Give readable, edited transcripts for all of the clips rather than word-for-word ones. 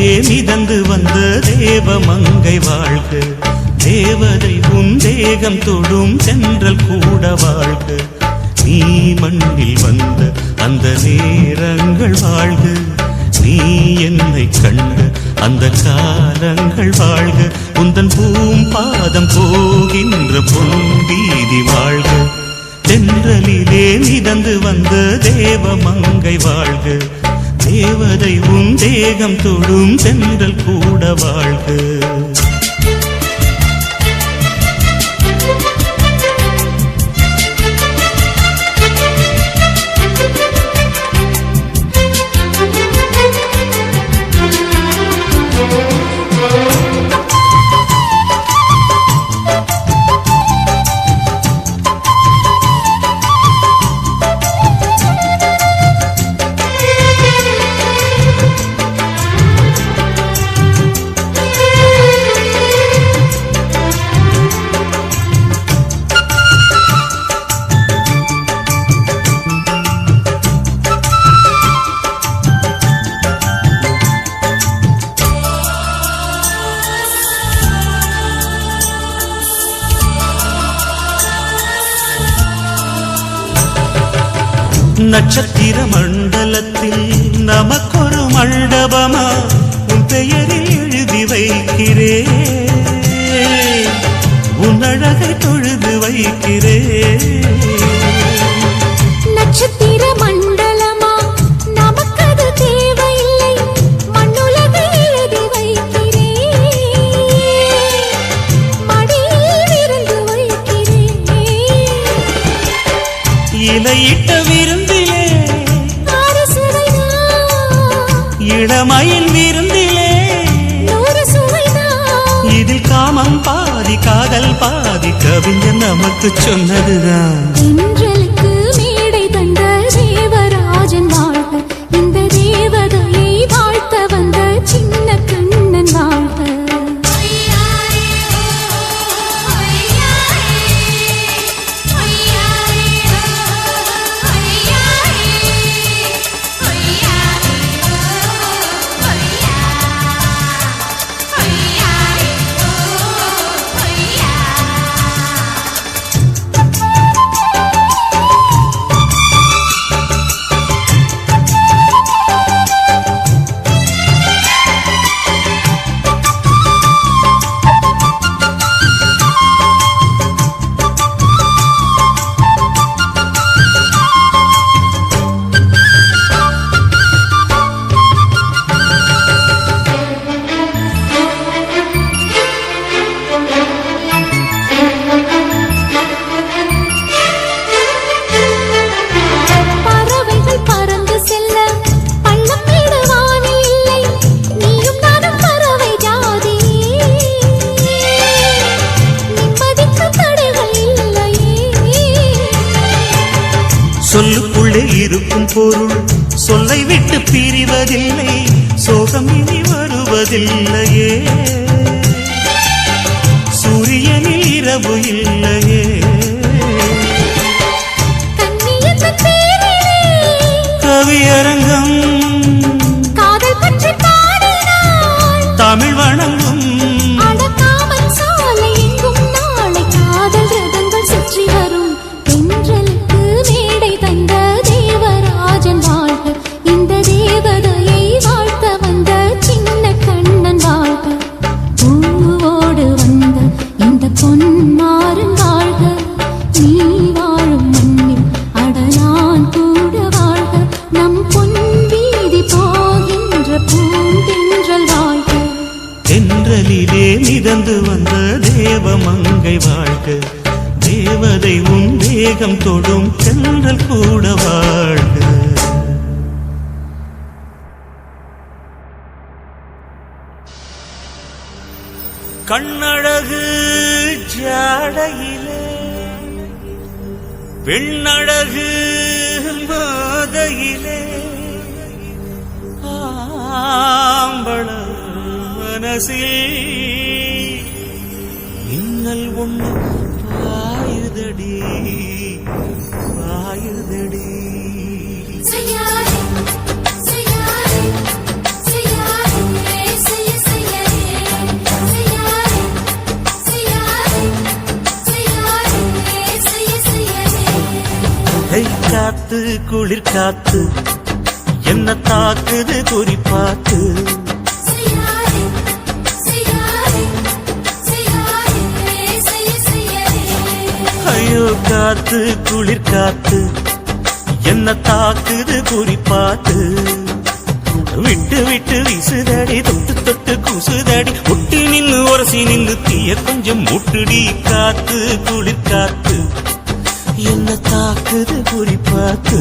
தென்றலிலே மிதந்து வந்த தேவமங்கை வாழ்க, தேவதை உன் தேகம் தொடும் தென்றல் கூட வாழ்க. நீ மண்ணில் வந்த அந்த நேரங்கள் வாழ்க, நீ என்னை கண்ட அந்த காலங்கள் வாழ்க. உந்தன் பூம்பாதம் போகின்ற பொன்வீதி வாழ்க, தென்றலிலே மிதந்து வந்த தேவமங்கை வாழ்க, தேவதை உன் தேகம் தொடும் தென்றல் கூட வாழ்க. நட்சத்திர மண்டலத்தில் நமக்கொரு மண்டபமா உன் பெயரில் எழுதி வைக்கிறேன், உன் அழகை தொழுது வைக்கிறேன். நட்சத்திர மண்டலமா நமக்கது தேவையில்லை, மண்ணுலகை எழுதி வைக்கிறேன், மடியில் விருந்து வைக்கிறேன். இலையிட்ட விருந்திலே இளமயில் விருந்திலே இதில் காமம் பாதி காதல் பாதி கவிஞர் நமக்கு சொன்னதுதான். தென்றலுக்கு மேடை தந்த தேவராஜன் வாழ்க, இந்த தேவதையை வாழ்த்த வந்த சின்ன கண்ணன் வாழ்க. சொல்லுக்குள்ளே இருக்கும் பொருள் சொல்லை விட்டு பிரிவதில்லை, சோகம் இனி வருவதில்லையே, சூரியனில் இரவு இல்லையே. கவியரங்கம் காதல் பற்றி பாடினாள், தமிழ் வணங்கும் சாலை எங்கும் நாளை காதல் ரதங்கள் சுற்றி வரும். தென்றலுக்கு மேடை தந்த தேவராஜன் வாழ்க, இந்த தேவதையை வாழ்த்த வந்த சின்ன கண்ணன் வாழ்க. பூவோடு வந்த இந்த பொன்மாறன் வாழ்க, நீ வாழும் மண்ணில் அடலான் கூட வாழ்க. நம் பொன் வீதி போகின்ற பூந்தென்றல் வாழ்க, தென்றலிலே மிதந்து வந்த தேவமங்கை வாழ்க, தேவதை உன் தேகம் தொடும் தென்றல் கூட வாழ்க. கண்ணழகு ஜாடையிலே பெண்ணழகு மாதையிலே ஆம்பள மனசில் மின்னல் ஒன்று பாயுதடி பாயுதடி. செய்யாதே செய்யாதே செய்யாதே காத்து குளிர் காத்து என்ன தாக்குது குறிப்பாத்து ஐயோ காத்து குளிர் காத்து என்ன தாக்குது குறிப்பாத்து விட்டு விட்டு வீசுதடி தொட்டு தொட்டு கூசுதடி ஒட்டி நின்னு உரசி நின்னு தீய கொஞ்சம் முட்டுடி காத்து குளிர் காத்து என்ன தாக்குது குறிப்பாத்து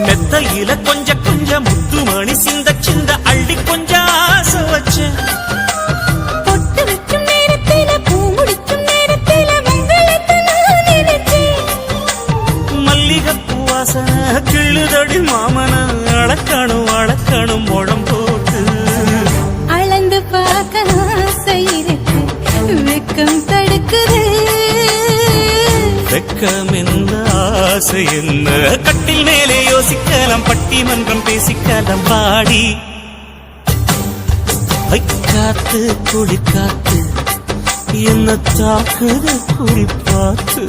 மெத்தையில கொஞ்சம் கொஞ்சம் முத்துமணி சிந்த சிந்த அள்ளி கொஞ்சம் ஆசை வச்ச பொட்டு வைக்கும் நேரத்தில பூ முடிக்கும் நேரத்தில மங்களத்தை நான் நினைச்சேன் மல்லிகைப்பூ வாசனை கிள்ளுதடி மாமன அளக்கணும் அளக்கணும் முழம் போட்டு அளந்து பார்க்க ஆசை இருக்கு வெக்கம் தடுக்குது வெக்கம் என்ன ஆசை என்ன கட்டில் மேலே யோசிக்கலாம் பட்டிமன்றம் பேசிக்கலாம் பாடி காத்து குளிர் காத்து என்ன தாக்குது குறிப்பாத்து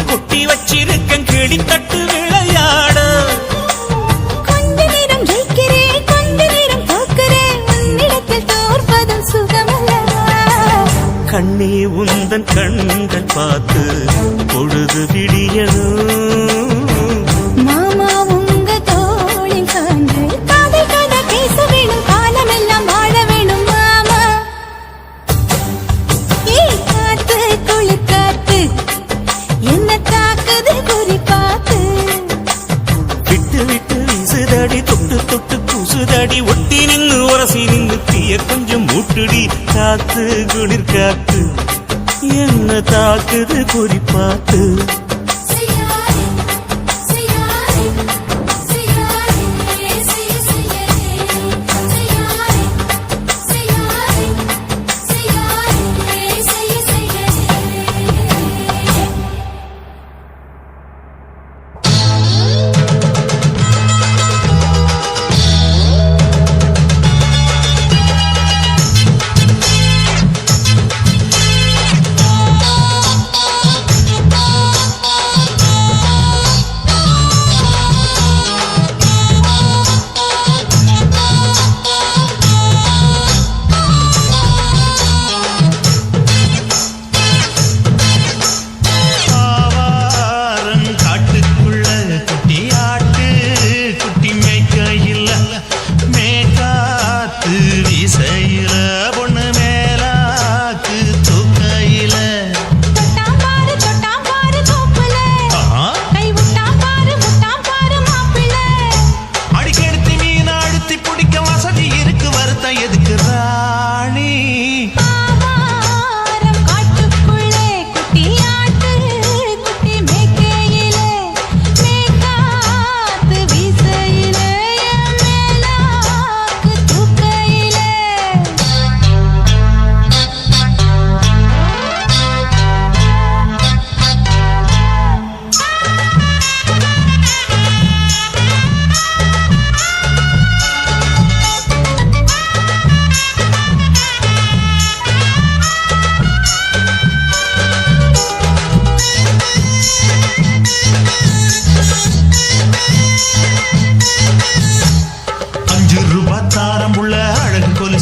கொட்டி வச்சிருக்கேன் கிளி தட்டு விளையாட கொஞ்ச நேரம் ஜெயிக்கிறேன் கொஞ்ச நேரம் தோக்கிறேன் உன்னிடத்தில் தோற்பதும் சுகமல்லவா கண்ணே உந்தன் கண்கள் பார்த்து பொழுது விடியணும் மாமா உங்க தோளில் சாய்ந்து காதல் கதை பேச வேணும் காலமெல்லாம் வாழ வேணும் மாமா காத்து குளிர் காத்து என்ன தாக்குது குறிப்பாத்து விட்டு விட்டு வீசுதடி தொட்டு தொட்டு கூசுதடி ஒட்டி நின்னு உரசி நின்னு தீய கொஞ்சம் மூட்டுடி காத்து குளிர் காத்து என்ன தாக்குது குறிப்பாத்து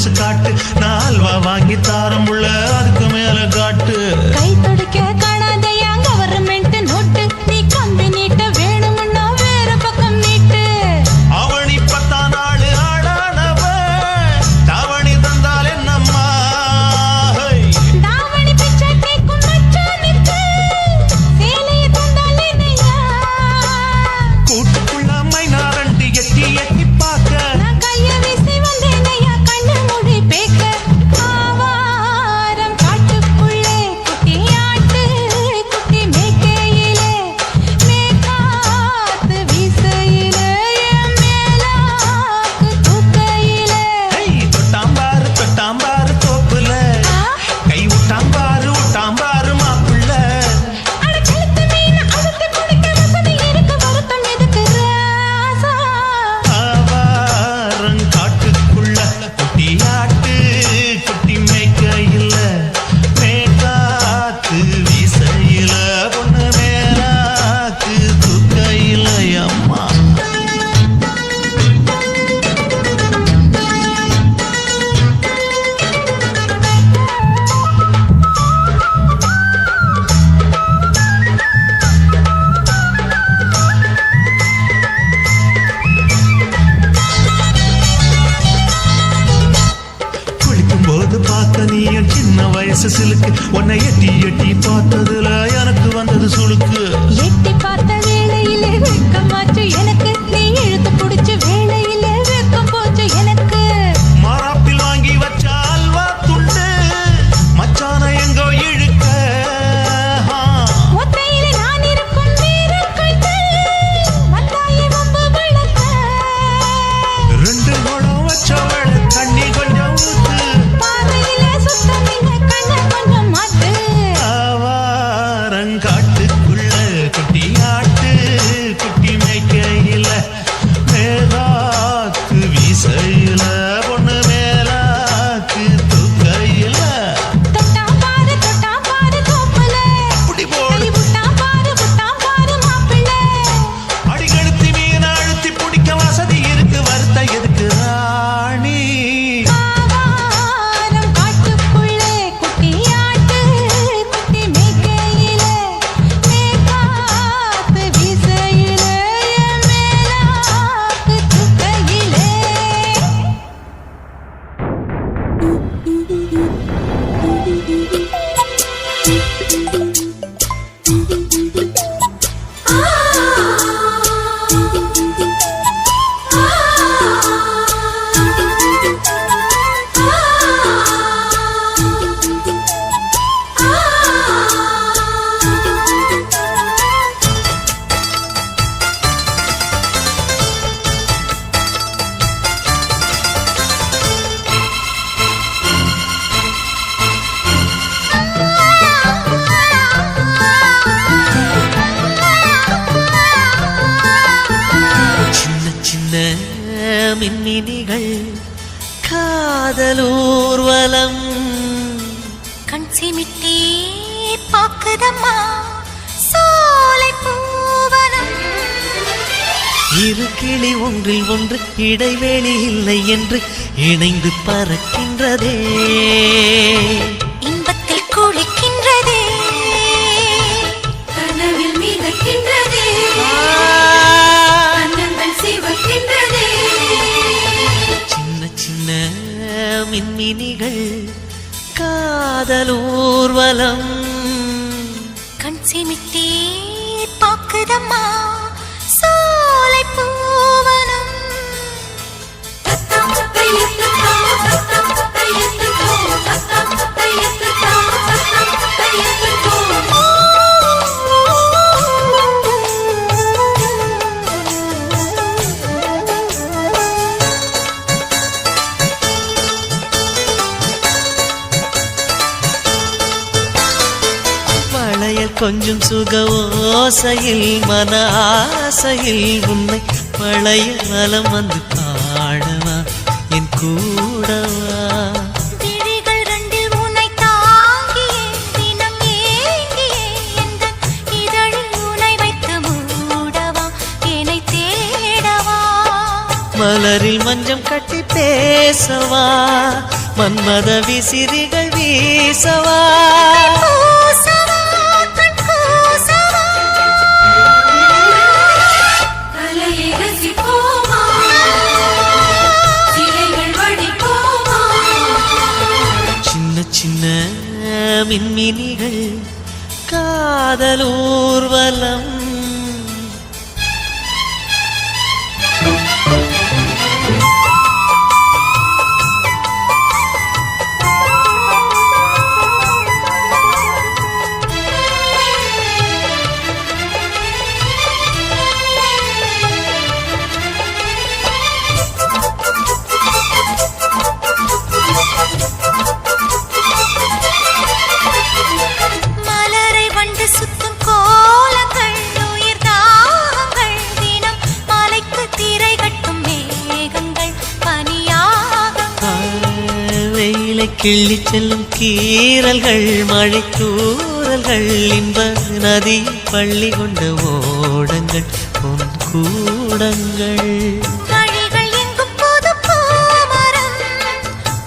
ஜூஸ் காட்டு, நான் அல்வா வாங்கி தாரம் உள்ள அதுக்கு மேல காட்டு. கை துடிக்க காணாதையா கவர்மெண்ட் நோட்டு, நீ கம்பி நீட்ட வேணும்னா வேற பக்கம் நீட்டு. அவனி 10 நாள் ஆடானவ தாவணி தந்தால் என்னம்மா? தாவணி பிச்சை கேக்கும் மச்சானுக்கு சேலையை தந்தால் என்னையா? கூட்டுக்குள்ள மைனாரண்டி எட்டி எட்டி பார்க்க, நான் கைய வீசி வந்தேனையா கண்ணு மொழி பேக்க. ஆவாரம் காட்டுக்குள்ளே குட்டி ஆட்டு குட்டி மேய்க்கையிலே, மேற்காத்து வீசையிலே, என் மேலாக்கு தூக்கையிலே. தொட்டாம்பாரு தோப்புல, கை விட்டாம்பாரு மாப்புள்ள. அட கழுத்து மீன் அழுத்தி குடிக்க வசதி இருக்கு, வருத்தம் எதுக்கு ராசா? ஆவாரம் காட்டுக்குள்ள குட்டியாட்டு குட்டி மேய்க்கையில, மேற்காத்து வீசையில, பொண்ணு மேலாக்கு தூக்கையில. அம்மா குளிக்கும் போது பார்த்த நீயும் சின்ன வயசு சிலுக்கு, உன்னை எட்டி எட்டி பார்த்ததுல எனக்கு வந்தது சுளுக்கு. எட்டி பார்த்த வேளையிலே வெட்கமாச்சு எனக்கு, நீ இழுத்து புடிச்ச வேளையிலே வெட்கம் போச்சு எனக்கு. மாறாப்பில் வாங்கி வச்ச அல்வா துண்டு, மச்சான எங்கோ இழுக்க. ஒத்தையிலே நான் இருக்கும் வீரக்கட்டு, வந்தாயே வம்பு வளர்க்க. 2 குடம் வச்சவள தண்ணி கொஞ்சம் ஊத்து, பாதையிலே சுத்தமில்ல கண்ண கொஞ்சம் மாத்து. ஆவாரங்காட்டுக்குள்ள குட்டியாட்டு குட்டி மேய்க்கையில, மேலாக்கு வீசையில, பொண்ணு மேலாக்கு தூக்கையில. தொட்டாம் பாரு தோப்புல, அப்படி போடு கை விட்டாம் பாரு மாப்பிள்ளை. அடிகழுத்தி மீன் அழுத்தி பிடிக்க வசதி இருக்கு, வருத்த எதுக்கு ராணி? ஆவாரம் காட்டுக்குள்ளே குட்டியாட்டு குட்டி மேய்க்கையிலே, மேற்காத்து வீசையிலே, என் மேலாக்கு தூக்கையிலே. சின்ன சின்ன மின்மினிகள் காதலூர்வலம், கண் சிமிட்டி பாக்குதம்மா சோலை பூவனம். இரு கிளி ஒன்றில் ஒன்று இடைவெளி இல்லை என்று இணைந்து பறக்கின்றதே, இன்பத்தில் குளிக்கின்றதே, கனவில் மிதக்கின்றதே, கண்ணங்கள் சிவக்கின்றதே. சின்ன சின்ன மின்மினிகள் காதலூர்வலம், கண் சிமிட்டி பாக்குதம்மா சோலை பூவனம். வளையல் கொஞ்சம் சுக ஓசையில் மன ஆசையில் உன்னை பழைய நலம் வந்து பாடவா என் கூடவா. விழிகள் ரெண்டில் உன்னை தாங்கியே தினம் ஏங்கியே, எந்தன் இதழில் உன்னை வைத்து மூடவா, என்னை தேடவா. மலரில் மஞ்சம் கட்டி பேசவா மன்மத விசிறிகள் வீசவா பூசவா, கண் பூசவா. கலையை ரசிப்போமா, சிலைகள் வடிப்போமா. சின்ன சின்ன மின்மினிகள் காதல் ஊர்வலம் மலரை வண்டு சுத்தும் கோலங்கள், உயிர் தாகங்கள், தினம் மலைக்கு திரை கட்டும் மேகங்கள், பனியாகங்கள். வெயிலை கிள்ளி செல்லும் கீறல்கள் மழை தூறல்கள் இன்ப நதி பள்ளி கொண்ட ஓடங்கள் பொன் கூடங்கள் வழிகள் எங்கும் புது பூமரம்,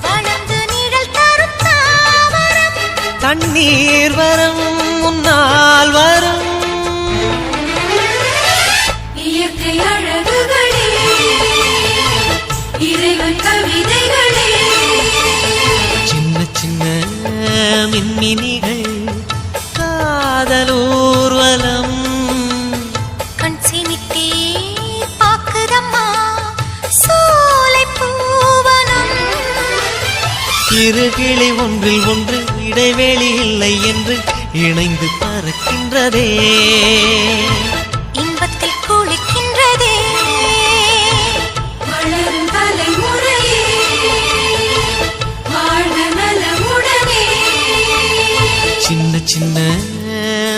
வளர்ந்து நிழல் தரும் தாமரம். தண்ணீர் வரும் முன்னால் வரும் இயற்கை அழகுகளே, இறைவன் கவிதைகளே. சின்ன சின்ன மின்மினிகள் காதல் ஊர்வலம் கண் சிமிட்டி பாக்குதம்மா சோலை பூவனம். இருகிளி ஒன்றில் ஒன்று இடைவெளி இல்லை என்று இணைந்து பறக்கின்றதே இன்பத்தில் குளிக்கின்றதே. வளரும் தலைமுறையே, வாழ்க நலமுடனே. சின்ன சின்ன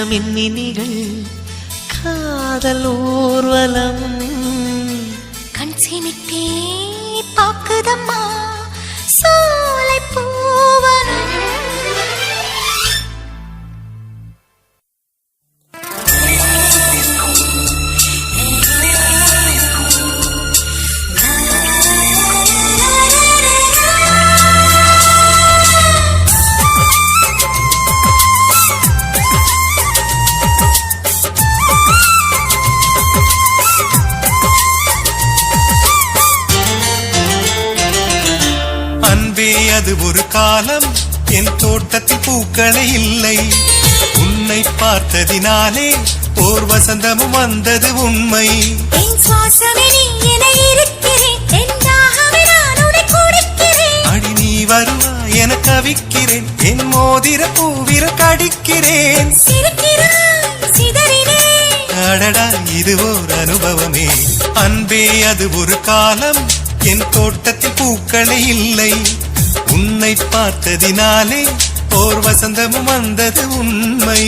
மின்மினிகள் காதல் ஊர்வலம் கண் சிமிட்டி பாக்குதம்மா சோலை பூவனம். அன்பே அது ஒரு காலம் என் தோட்டத்தில் பூக்களே இல்லை உன்னை பார்த்ததினாலே ஓர் வசந்தமும் வந்தது உண்மை என் சுவாசமே நீ என இருக்கிறேன், என் தாகமே நான் உன்னை குடிக்கிறேன். அடி நீ வருவா என கவிக்கிறேன் என் மோதிர பூவிர கடிக்கிறேன் சிரிக்கிறாய், சிதறினேன். அடடா இது ஓர் அனுபவமே அன்பே அது ஒரு காலம் என் தோட்டத்தில் பூக்களே இல்லை உன்னை பார்த்ததினாலே ஓர் வசந்தமும் வந்தது உண்மை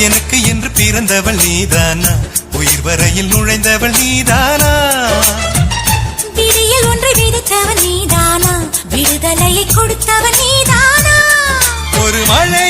எனக்கு என்று பிறந்தவள் நீதானா உயிர் வரையில் நுழைந்தவள் நீதானா விடியல் ஒன்றை விதைத்தவன் நீதானா, விடுதலையை கொடுத்தவன் நீதானா. ஒரு மழை